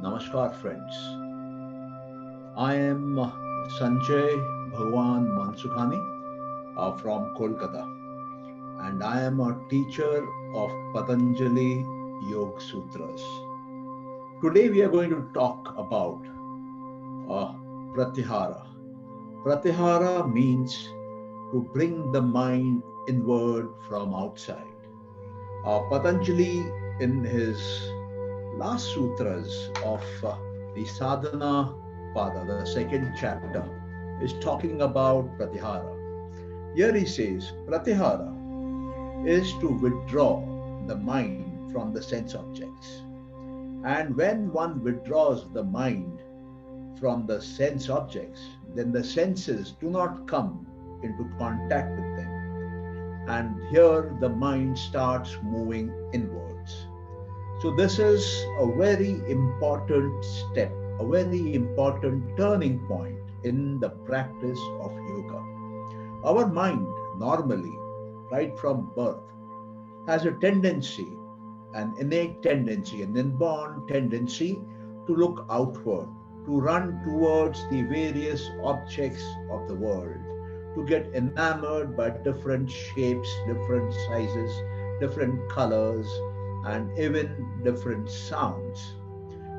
Namaskar, friends. I am Sanjay Mansukhani from Kolkata, and I am a teacher of Patanjali Yoga Sutras. Today, we are going to talk about uh, Pratihara. Pratihara means to bring the mind inward from outside. Patanjali, in his last sutras of the Sadhana Pada, the second chapter, is talking about Pratihara. Here he says, Pratihara is to withdraw the mind from the sense objects. And when one withdraws the mind from the sense objects, then the senses do not come into contact with them. And here the mind starts moving inwards. So this is a very important step, a very important turning point in the practice of yoga. Our mind normally, right from birth, has a tendency, an innate tendency, an inborn tendency to look outward, to run towards the various objects of the world, to get enamored by different shapes, different sizes, different colors, and even different sounds.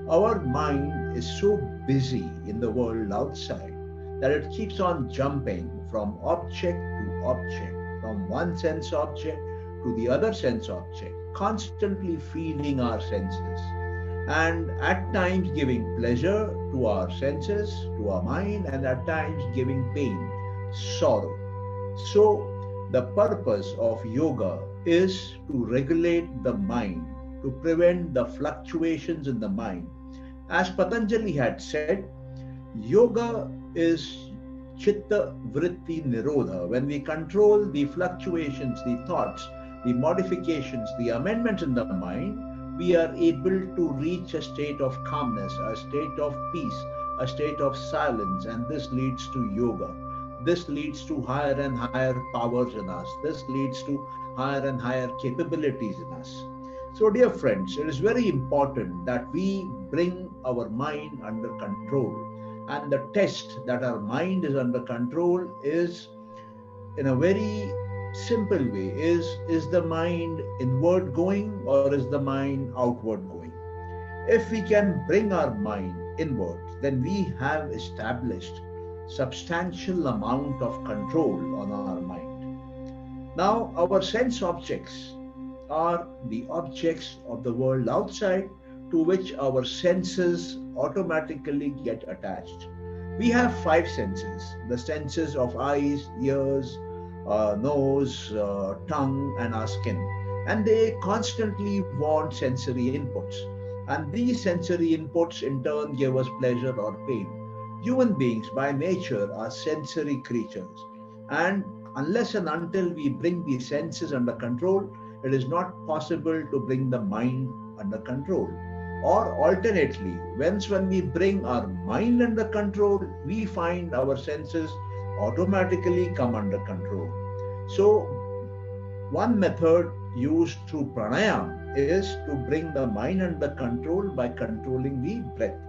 Our mind is so busy in the world outside that it keeps on jumping from object to object, from one sense object to the other sense object, constantly feeding our senses, and at times giving pleasure to our senses, to our mind, and at times giving pain, sorrow. So, the purpose of yoga is to regulate the mind, to prevent the fluctuations in the mind. As Patanjali had said, yoga is chitta vritti nirodha. When we control the fluctuations, the thoughts, the modifications, the amendments in the mind, we are able to reach a state of calmness, a state of peace, a state of silence, and this leads to yoga. This leads to higher and higher powers in us. This leads to higher and higher capabilities in us. So, dear friends, it is very important that we bring our mind under control. And the test that our mind is under control is, in a very simple way, is the mind inward going or is the mind outward going? If we can bring our mind inward, then we have established substantial amount of control on our mind. Now, our sense objects are the objects of the world outside to which our senses automatically get attached. We have five senses: the senses of eyes, ears, nose, tongue, and our skin. And they constantly want sensory inputs. And these sensory inputs in turn give us pleasure or pain. Human beings by nature are sensory creatures. And unless and until we bring the senses under control, it is not possible to bring the mind under control. Or alternately, when we bring our mind under control, we find our senses automatically come under control. So, one method used through pranayama is to bring the mind under control by controlling the breath.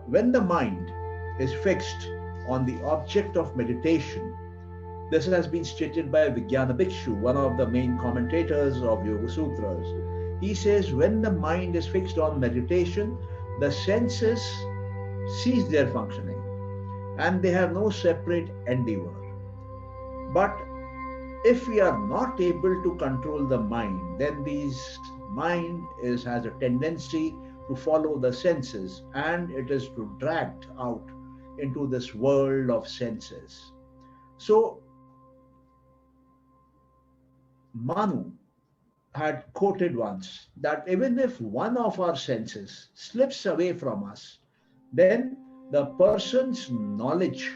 When the mind is fixed on the object of meditation, this has been stated by Vijnana Bhikshu, one of the main commentators of Yoga Sutras. He says, when the mind is fixed on meditation, the senses cease their functioning and they have no separate endeavor. But if we are not able to control the mind, then this mind has a tendency to follow the senses and it is dragged out into this world of senses. So, Manu had quoted once that even if one of our senses slips away from us, then the person's knowledge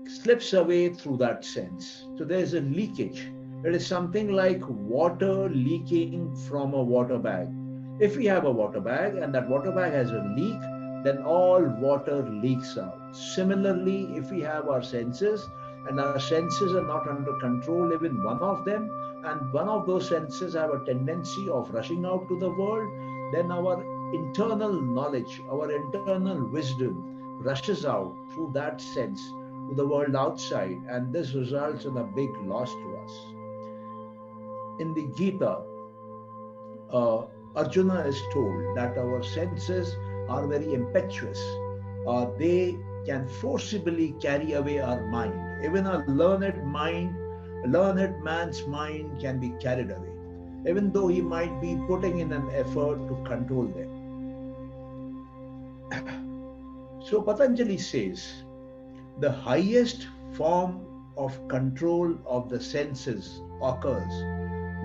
slips away through that sense. So there is a leakage. It is something like water leaking from a water bag. If we have a water bag and that water bag has a leak, then all water leaks out. Similarly, if we have our senses and our senses are not under control, even one of them, and one of those senses have a tendency of rushing out to the world, then our internal knowledge, our internal wisdom rushes out through that sense to the world outside, and this results in a big loss to us. In the Gita, uh, Arjuna is told that our senses are very impetuous. They can forcibly carry away our mind. Even a learned man's mind can be carried away, even though he might be putting in an effort to control them. So Patanjali says the highest form of control of the senses occurs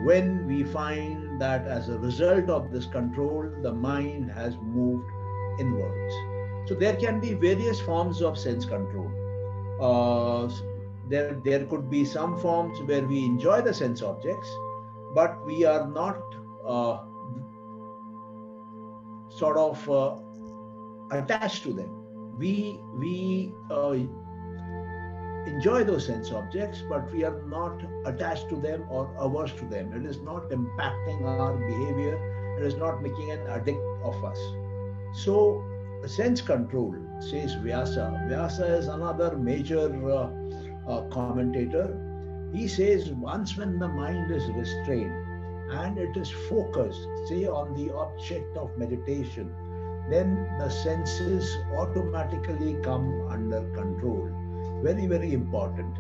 when we find that as a result of this control, the mind has moved inwards. So there can be various forms of sense control. There could be some forms where we enjoy the sense objects, but we are not attached to them. We enjoy those sense objects, but we are not attached to them or averse to them. It is not impacting our behavior. It is not making an addict of us. So sense control, says Vyasa. Vyasa is another major commentator. He says once when the mind is restrained and it is focused, say on the object of meditation, then the senses automatically come under control. Very, very important.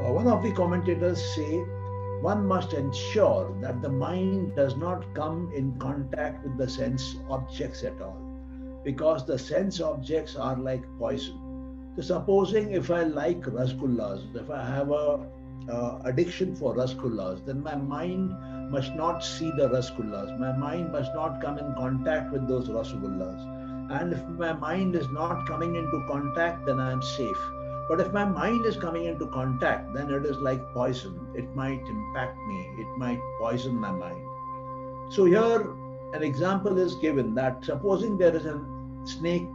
One of the commentators say one must ensure that the mind does not come in contact with the sense objects at all, because the sense objects are like poison. So supposing if I like rasgullas, if I have a addiction for rasgullas, then my mind must not see the rasgullas. My mind must not come in contact with those rasgullas. And if my mind is not coming into contact, then I am safe. But if my mind is coming into contact, then it is like poison. It might impact me. It might poison my mind. So here an example is given that supposing there is a snake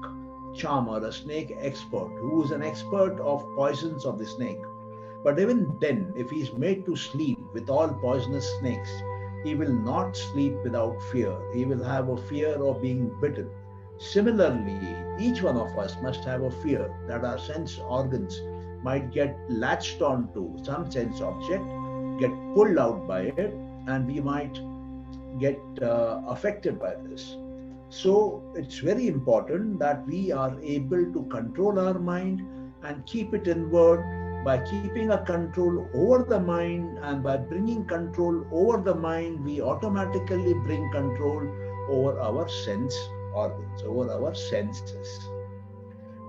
charmer, a snake expert, who is an expert of poisons of the snake. But even then, if he is made to sleep with all poisonous snakes, he will not sleep without fear. He will have a fear of being bitten. Similarly, each one of us must have a fear that our sense organs might get latched onto some sense object, get pulled out by it, and we might get affected by this. So it's very important that we are able to control our mind and keep it inward. By keeping a control over the mind and by bringing control over the mind, we automatically bring control over our sense organs, over our senses.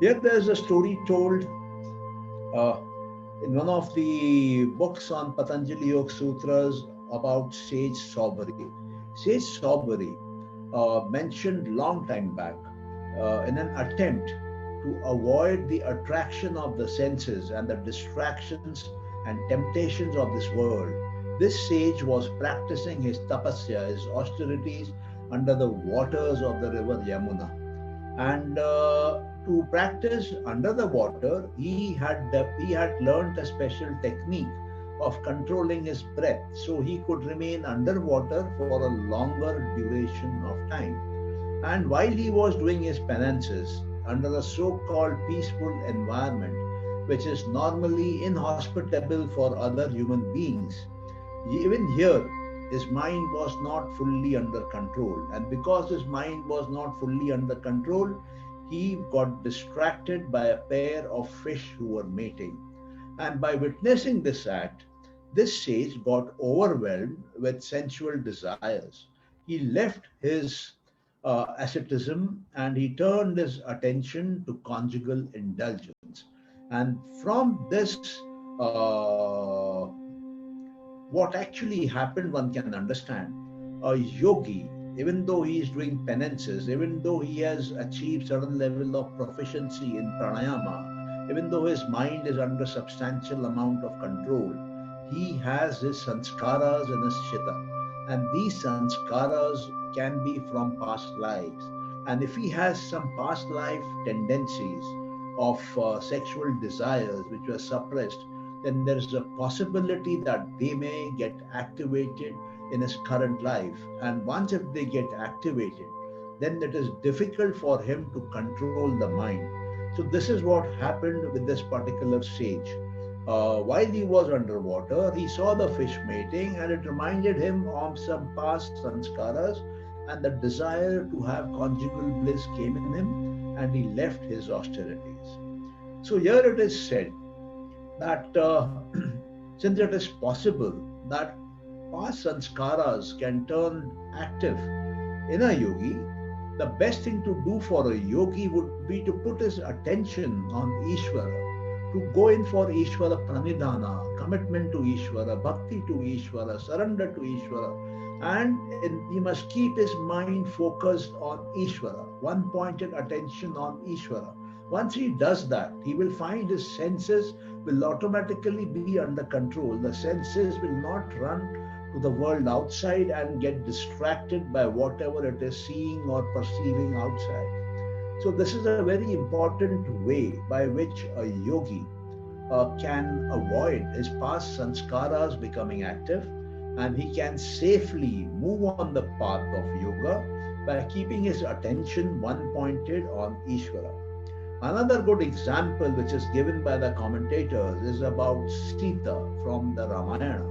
Here there is a story told in one of the books on Patanjali Yoga Sutras about Sage Saubhari. Sage Saubhari mentioned long time back in an attempt to avoid the attraction of the senses and the distractions and temptations of this world. This sage was practicing his tapasya, his austerities, under the waters of the river Yamuna. And to practice under the water, he had learned a special technique of controlling his breath, so he could remain underwater for a longer duration of time. And while he was doing his penances under a so-called peaceful environment, which is normally inhospitable for other human beings, even here his mind was not fully under control. And because his mind was not fully under control, he got distracted by a pair of fish who were mating. And by witnessing this act, this sage got overwhelmed with sensual desires. He left his asceticism and he turned his attention to conjugal indulgence. And from this, what actually happened, one can understand. A yogi, even though he is doing penances, even though he has achieved certain level of proficiency in pranayama, even though his mind is under substantial amount of control, he has his sanskaras in his chitta. And these sanskaras can be from past lives. And if he has some past life tendencies of sexual desires which were suppressed, then there is a possibility that they may get activated in his current life. And once if they get activated, then it is difficult for him to control the mind. So this is what happened with this particular sage. While he was underwater, he saw the fish mating, and it reminded him of some past sanskaras, and the desire to have conjugal bliss came in him, and he left his austerities. So here it is said that since it is possible that past sanskaras can turn active in a yogi, the best thing to do for a yogi would be to put his attention on Ishvara, to go in for Ishvara Pranidhana, commitment to Ishvara, bhakti to Ishvara, surrender to Ishvara, and he must keep his mind focused on Ishvara, one pointed attention on Ishvara. Once he does that, he will find his senses will automatically be under control. The senses will not run to the world outside and get distracted by whatever it is seeing or perceiving outside. So this is a very important way by which a yogi can avoid his past sanskaras becoming active, and he can safely move on the path of yoga by keeping his attention one pointed on Ishvara. Another good example which is given by the commentators is about Sita from the Ramayana.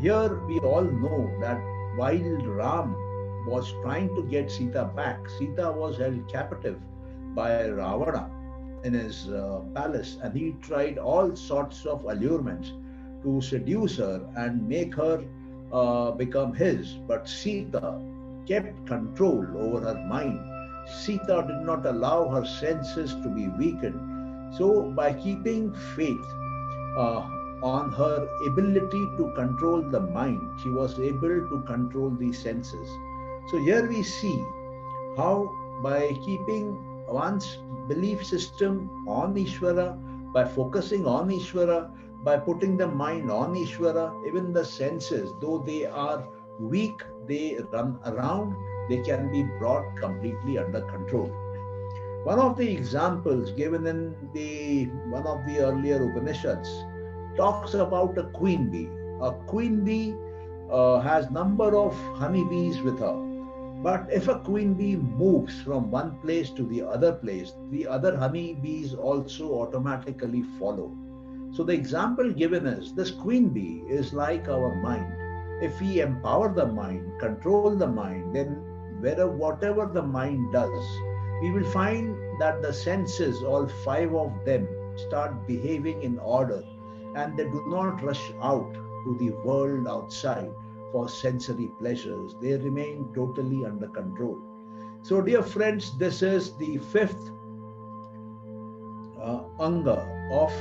Here we all know that while Ram was trying to get Sita back, Sita was held captive by Ravana in his palace, and he tried all sorts of allurements to seduce her and make her become his. But Sita kept control over her mind. Sita did not allow her senses to be weakened. So by keeping faith on her ability to control the mind, she was able to control the senses. So here we see how by keeping one's belief system on Ishvara, by focusing on Ishvara, by putting the mind on Ishvara, even the senses, though they are weak, they run around, they can be brought completely under control. One of the examples given in one of the earlier Upanishads talks about a queen bee. A queen bee has number of honeybees with her. But if a queen bee moves from one place to the other honeybees also automatically follow. So the example given is this queen bee is like our mind. If we empower the mind, control the mind, then whatever the mind does, we will find that the senses, all five of them, start behaving in order, and they do not rush out to the world outside for sensory pleasures. They remain totally under control. So dear friends, this is the fifth anga of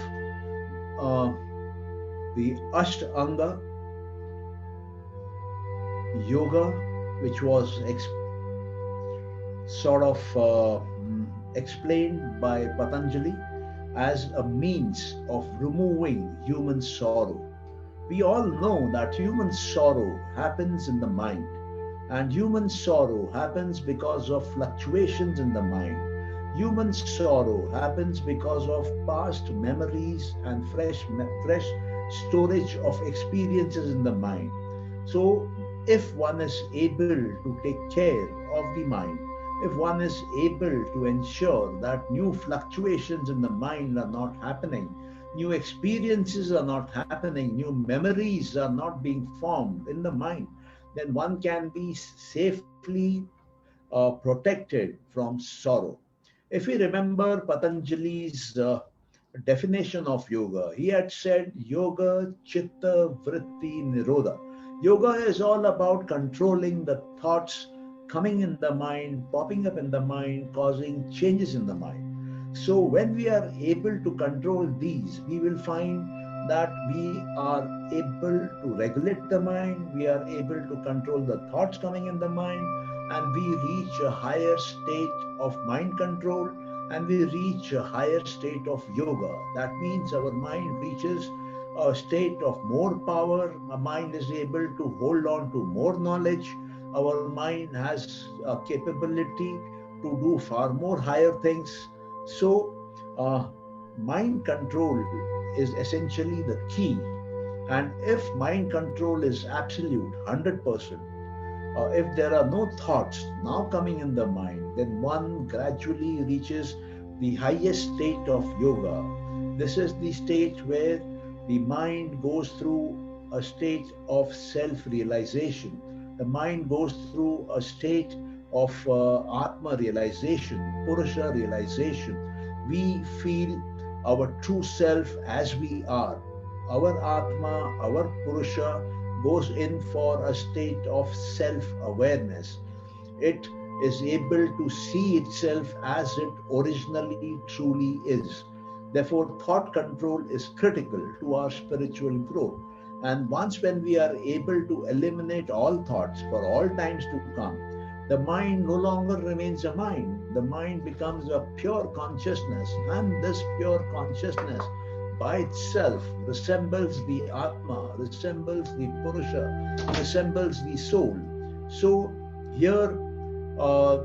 the Ashtanga Yoga, which was explained by Patanjali as a means of removing human sorrow. We all know that human sorrow happens in the mind, and human sorrow happens because of fluctuations in the mind. Human sorrow happens because of past memories and fresh storage of experiences in the mind. So if one is able to take care of the mind, if one is able to ensure that new fluctuations in the mind are not happening, new experiences are not happening, new memories are not being formed in the mind, then one can be safely protected from sorrow. If we remember Patanjali's definition of yoga, he had said yoga chitta vritti nirodha. Yoga is all about controlling the thoughts coming in the mind, popping up in the mind, causing changes in the mind. So when we are able to control these, we will find that we are able to regulate the mind, we are able to control the thoughts coming in the mind, and we reach a higher state of mind control, and we reach a higher state of yoga. That means our mind reaches a state of more power, our mind is able to hold on to more knowledge, our mind has a capability to do far more higher things. So mind control is essentially the key. And if mind control is absolute, 100%, If there are no thoughts now coming in the mind, then one gradually reaches the highest state of yoga. This is the state where the mind goes through a state of self realization. The mind goes through a state of Atma realization, Purusha realization. We feel our true self as we are. Our Atma, our Purusha goes in for a state of self awareness. It is able to see itself as it originally truly is. Therefore, thought control is critical to our spiritual growth. And once when we are able to eliminate all thoughts for all times to come, the mind no longer remains a mind. The mind becomes a pure consciousness, and this pure consciousness by itself resembles the Atma, resembles the Purusha, resembles the soul. So here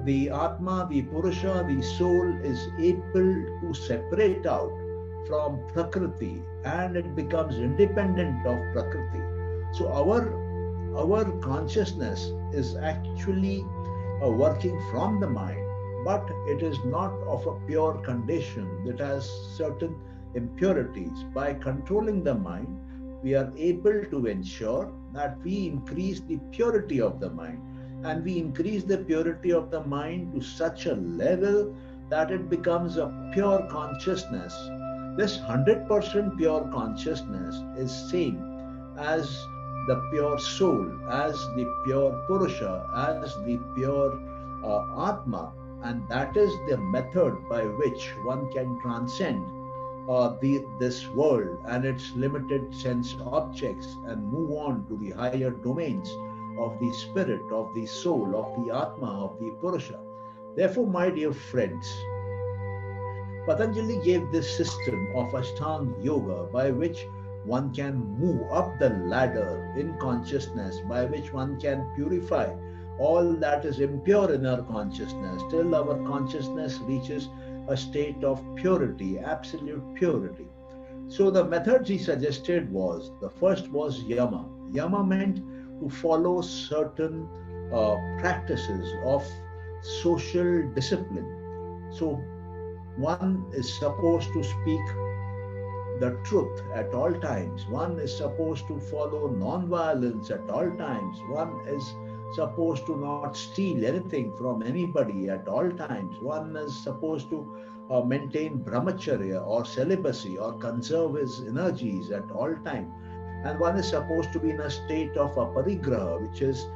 the Atma, the Purusha, the soul is able to separate out from Prakriti, and it becomes independent of Prakriti. So our consciousness is actually working from the mind, but it is not of a pure condition. It has certain impurities. By controlling the mind, we are able to ensure that we increase the purity of the mind, and we increase the purity of the mind to such a level that it becomes a pure consciousness. This 100% pure consciousness is same as the pure soul, as the pure Purusha, as the pure Atma, and that is the method by which one can transcend this world and its limited sense objects and move on to the higher domains of the spirit, of the soul, of the Atma, of the Purusha. Therefore, my dear friends, Patanjali gave this system of Ashtang Yoga by which one can move up the ladder in consciousness, by which one can purify all that is impure in our consciousness till our consciousness reaches a state of purity, absolute purity. So the methods he suggested was, the first was yama. Yama meant to follow certain practices of social discipline. So one is supposed to speak the truth at all times. One is supposed to follow non-violence at all times. One is supposed to not steal anything from anybody at all times. One is supposed to maintain brahmacharya or celibacy or conserve his energies at all times. And one is supposed to be in a state of aparigraha, which is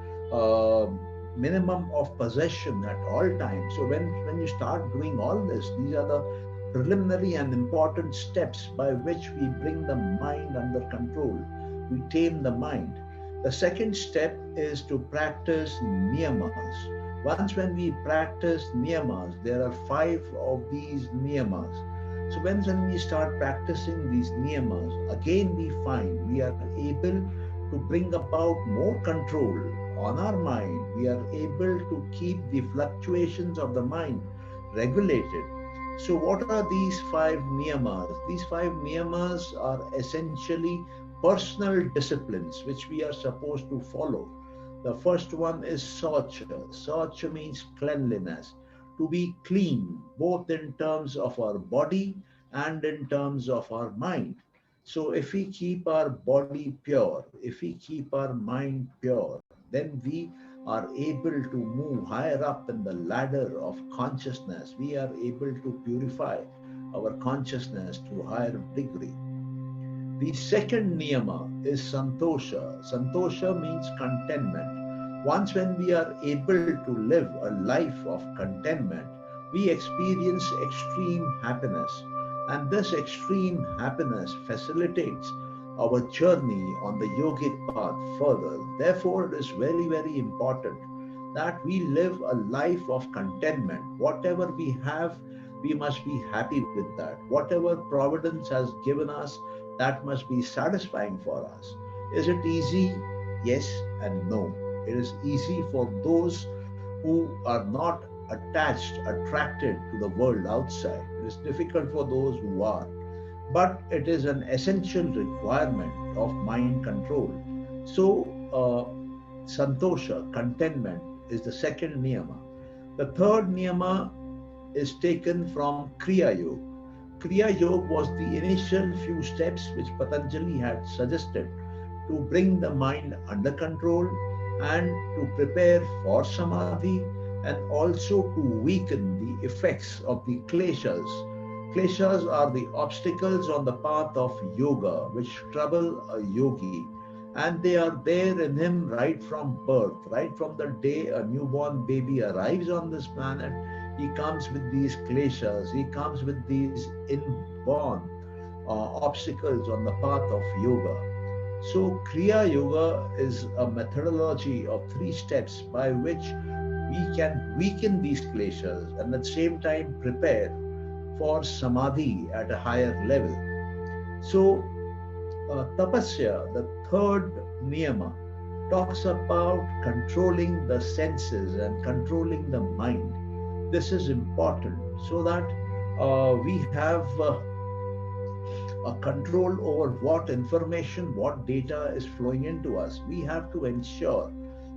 minimum of possession at all times. So when you start doing all this, these are the preliminary and important steps by which we bring the mind under control. We tame the mind. The second step is to practice niyamas. Once when we practice niyamas, there are 5 of these niyamas. So when we start practicing these niyamas, again we find we are able to bring about more control on our mind. We are able to keep the fluctuations of the mind regulated. So what are these 5 niyamas? These 5 niyamas are essentially personal disciplines which we are supposed to follow. The first one is saucha. Saucha means cleanliness. To be clean, both in terms of our body and in terms of our mind. So if we keep our body pure, if we keep our mind pure, then we are able to move higher up in the ladder of consciousness. We are able to purify our consciousness to a higher degree. The second niyama is santosha. Santosha means contentment. Once when we are able to live a life of contentment, we experience extreme happiness. And this extreme happiness facilitates our journey on the yogic path further. Therefore, it is very, very important that we live a life of contentment. Whatever we have, we must be happy with that. Whatever providence has given us, that must be satisfying for us. Is it easy? Yes and no. It is easy for those who are not attached, attracted to the world outside. It is difficult for those who are. But it is an essential requirement of mind control. So, Santosha, contentment, is the second niyama. The third niyama is taken from Kriya Yoga. Kriya Yoga was the initial few steps which Patanjali had suggested to bring the mind under control and to prepare for Samadhi, and also to weaken the effects of the kleshas. Kleshas are the obstacles on the path of yoga which trouble a yogi, and they are there in him right from birth, right from the day a newborn baby arrives on this planet. He comes with these kleshas, he comes with these inborn obstacles on the path of yoga. So Kriya Yoga is a methodology of 3 steps by which we can weaken these kleshas and at the same time prepare for Samadhi at a higher level. So Tapasya, the third niyama, talks about controlling the senses and controlling the mind. This is important so that we have a control over what information, what data is flowing into us. We have to ensure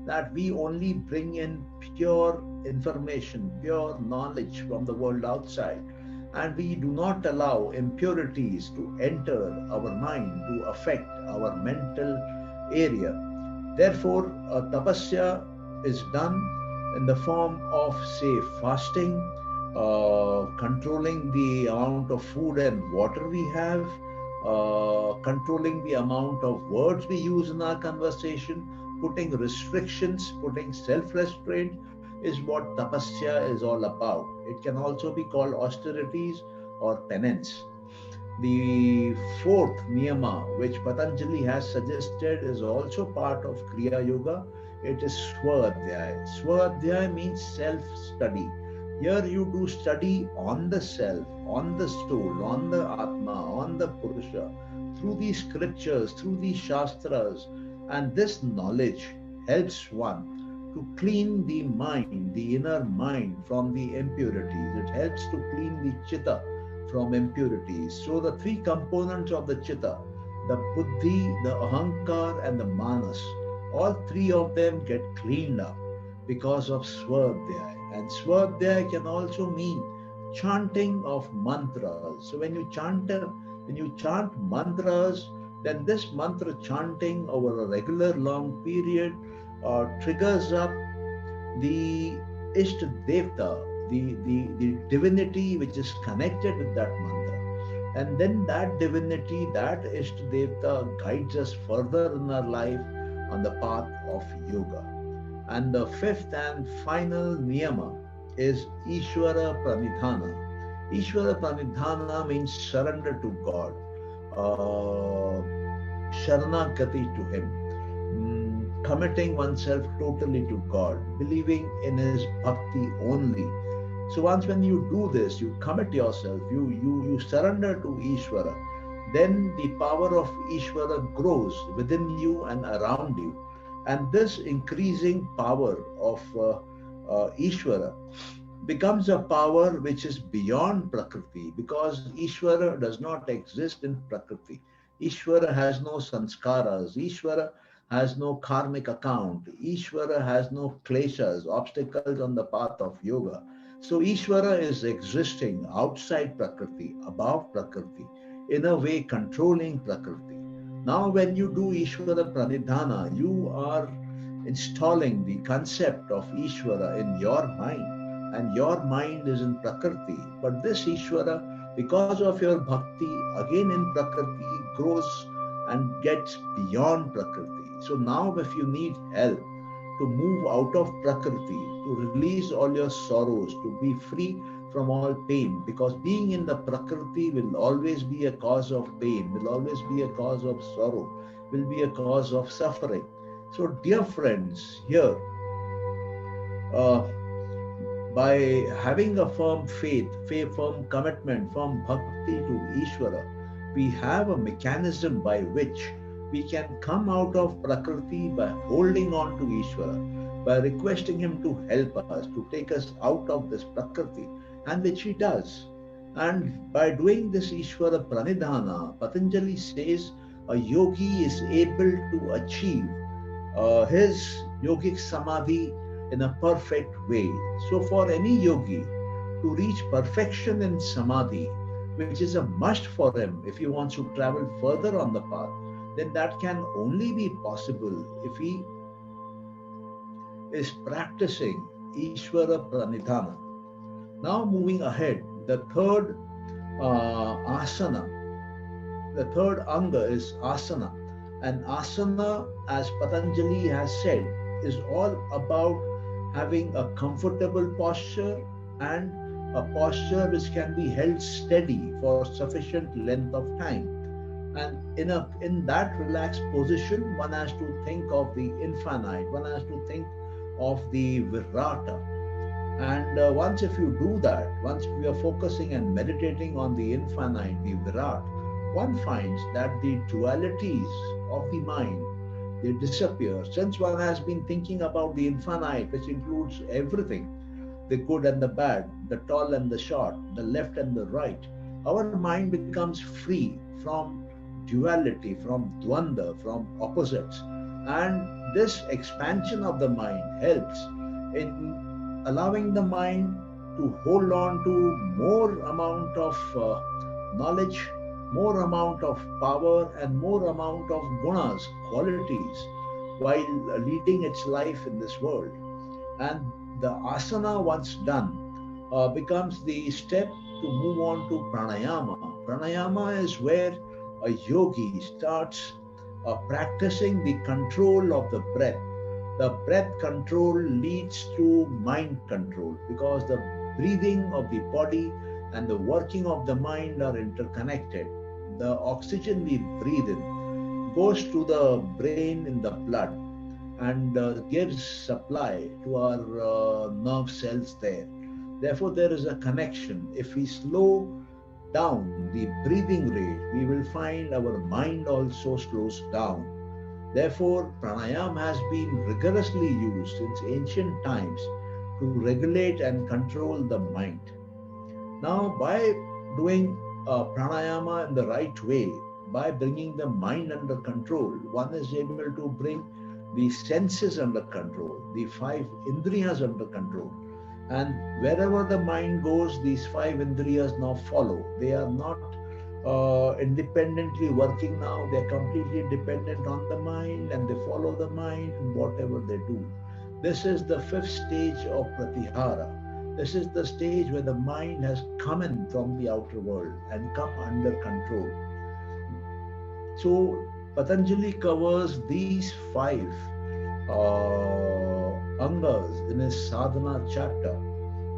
that we only bring in pure information, pure knowledge from the world outside, and we do not allow impurities to enter our mind, to affect our mental area. Therefore, tapasya is done in the form of, say, fasting, controlling the amount of food and water we have, controlling the amount of words we use in our conversation, putting restrictions, putting self-restraint is what tapasya is all about. It can also be called austerities or penance. The fourth niyama, which Patanjali has suggested, is also part of Kriya Yoga. It is Swadhyaya. Swadhyaya means self-study. Here you do study on the self, on the soul, on the Atma, on the Purusha, through these scriptures, through these Shastras, and this knowledge helps one to clean the mind, the inner mind from the impurities. It helps to clean the chitta from impurities. So the 3 components of the chitta, the buddhi, the ahankar and the manas, all 3 of them get cleaned up because of Swadhyaya. And Swadhyaya can also mean chanting of mantras. So when you chant mantras, then this mantra chanting over a regular long period triggers up the Ishta Devta, the divinity which is connected with that mantra. And then that divinity, that Ishta Devta guides us further in our life on the path of yoga. And the 5th and final niyama is Ishvara Pranidhana. Ishvara Pranidhana means surrender to God, Sharanagati to Him, committing oneself totally to God, believing in His bhakti only. So once when you do this, you commit yourself, you surrender to Ishvara, then the power of Ishvara grows within you and around you. And this increasing power of Ishvara becomes a power which is beyond Prakriti, because Ishvara does not exist in Prakriti. Ishvara has no sanskaras, Ishvara has no karmic account, Ishvara has no kleshas, obstacles on the path of yoga. So Ishvara is existing outside Prakriti, above Prakriti, in a way controlling Prakriti. Now when you do Ishvara Pranidhana, you are installing the concept of Ishvara in your mind, and your mind is in Prakriti. But this Ishvara, because of your bhakti, again in Prakriti, grows and gets beyond Prakriti. So now if you need help to move out of Prakriti, to release all your sorrows, to be free from all pain, because being in the Prakriti will always be a cause of pain, will always be a cause of sorrow, will be a cause of suffering. So dear friends, here, by having a firm faith, firm commitment, firm bhakti to Ishvara, we have a mechanism by which we can come out of Prakriti by holding on to Ishvara, by requesting Him to help us, to take us out of this Prakriti, and which He does. And by doing this Ishvara Pranidhana, Patanjali says a yogi is able to achieve his yogic samadhi in a perfect way. So, for any yogi to reach perfection in samadhi, which is a must for him if he wants to travel further on the path, then that can only be possible if he is practicing Ishvara Pranidhana. Now, moving ahead, the third asana, the third anga is asana. And asana, as Patanjali has said, is all about having a comfortable posture and a posture which can be held steady for sufficient length of time. And in that relaxed position, one has to think of the infinite, one has to think of the virata. And once if you do that, once we are focusing and meditating on the infinite, the virat, one finds that the dualities of the mind, they disappear. Since one has been thinking about the infinite, which includes everything, the good and the bad, the tall and the short, the left and the right, our mind becomes free from duality, from dvanda, from opposites. And this expansion of the mind helps in allowing the mind to hold on to more amount of knowledge, more amount of power, and more amount of gunas, qualities, while leading its life in this world. And the asana, once done, becomes the step to move on to pranayama. Pranayama is where a yogi starts practicing the control of the breath. The breath control leads to mind control because the breathing of the body and the working of the mind are interconnected. The oxygen we breathe in goes to the brain in the blood and gives supply to our nerve cells there. Therefore, there is a connection. If we slow down the breathing rate, we will find our mind also slows down. Therefore, pranayama has been rigorously used since ancient times to regulate and control the mind. Now, by doing pranayama in the right way, by bringing the mind under control, one is able to bring the senses under control, the five indriyas under control. And wherever the mind goes, these five indriyas now follow. They are not independently working now, they're completely dependent on the mind and they follow the mind in whatever they do. This is the fifth stage of Pratihara. This is the stage where the mind has come in from the outer world and come under control. So Patanjali covers these five angas in his sadhana chapter,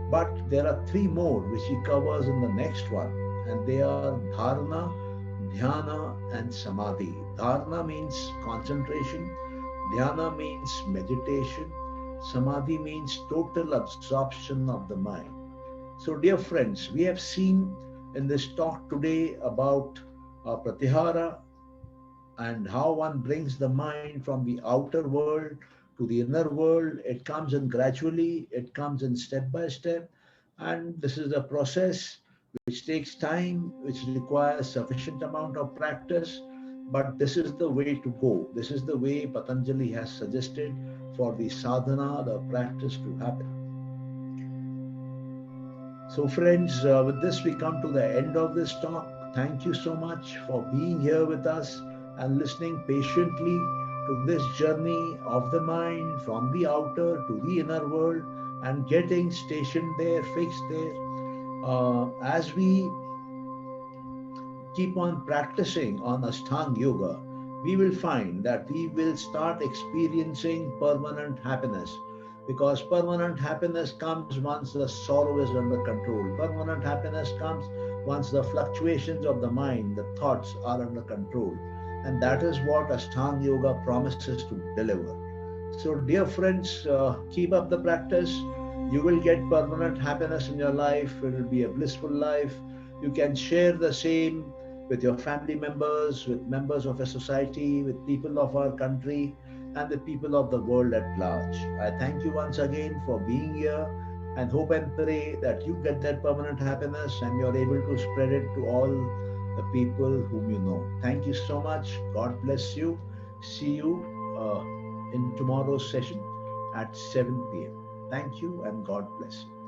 but there are three more which he covers in the next one, and they are dharana, dhyana, and samadhi. Dharana means concentration, dhyana means meditation, samadhi means total absorption of the mind. So, dear friends, we have seen in this talk today about Pratihara and how one brings the mind from the outer world to the inner world. It comes in gradually, it comes in step by step, and this is a process which takes time, which requires sufficient amount of practice, but this is the way to go. This is the way Patanjali has suggested for the sadhana, the practice to happen. So friends, with this we come to the end of this talk. Thank you so much for being here with us and listening patiently to this journey of the mind from the outer to the inner world and getting stationed there, fixed there. As we keep on practicing on Ashtang Yoga, we will find that we will start experiencing permanent happiness, because permanent happiness comes once the sorrow is under control. Permanent happiness comes once the fluctuations of the mind, the thoughts are under control. And that is what Ashtang Yoga promises to deliver. So dear friends, keep up the practice. You will get permanent happiness in your life. It will be a blissful life. You can share the same with your family members, with members of a society, with people of our country, and the people of the world at large. I thank you once again for being here and hope and pray that you get that permanent happiness and you're able to spread it to all the people whom you know. Thank you so much. God bless you. See you in tomorrow's session. at 7 p.m. Thank you and God bless you.